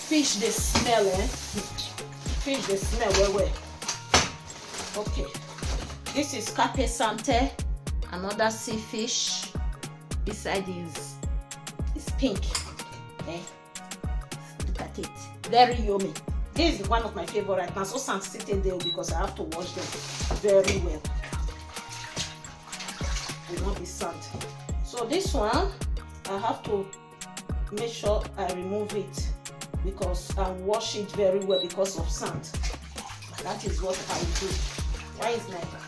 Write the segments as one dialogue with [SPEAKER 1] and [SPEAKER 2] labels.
[SPEAKER 1] fish the smell, fish the smell well. Okay, this is carpe sante, another sea fish. Inside is pink. Look at it, very yummy. This is one of my favorite. Now so sand sitting there because I have to wash them very well. Will not be sand. So this one I have to make sure I remove it because I wash it very well because of sand. That is what I do. Why is like that?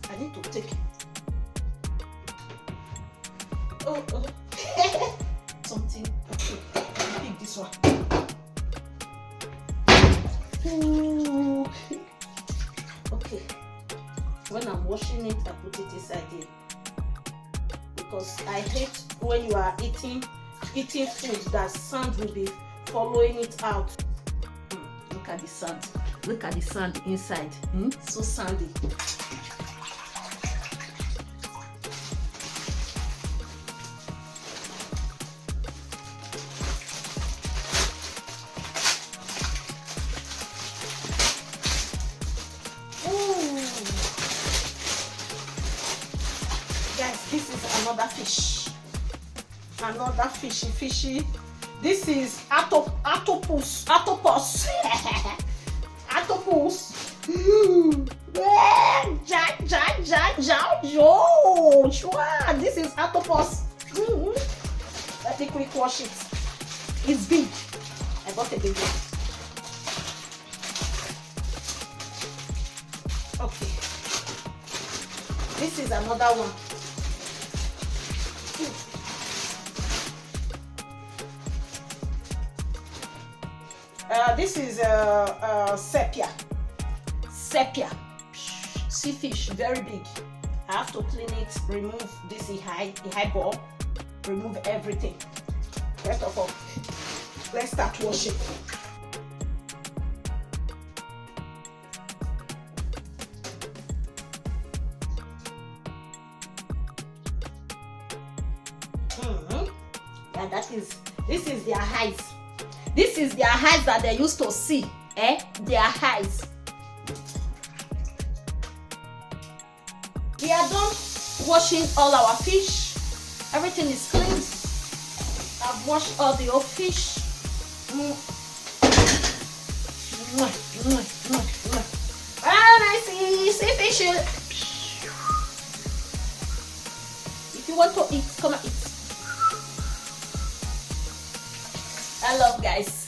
[SPEAKER 1] I need to take something. Okay, pick this one. Ooh. Okay, when I'm washing it, I put it inside here because I hate when you are eating food that sand will be following it out. Look at the sand. Look at the sand inside. So sandy. Guys, this is another fish. Another fishy. This is octopus. Octopus. This is octopus. Let me quick wash it. It's big. I got a big one. Okay. This is another one. This is sepia sea fish, very big. I have to clean it, remove this high ball, remove everything. First of all, let's start washing. Yeah, this is their eyes. This is their eyes that they used to see. Their eyes. We are done washing all our fish. Everything is clean. I've washed all the old fish. And I see fish. If you want to eat, come and eat. I love guys.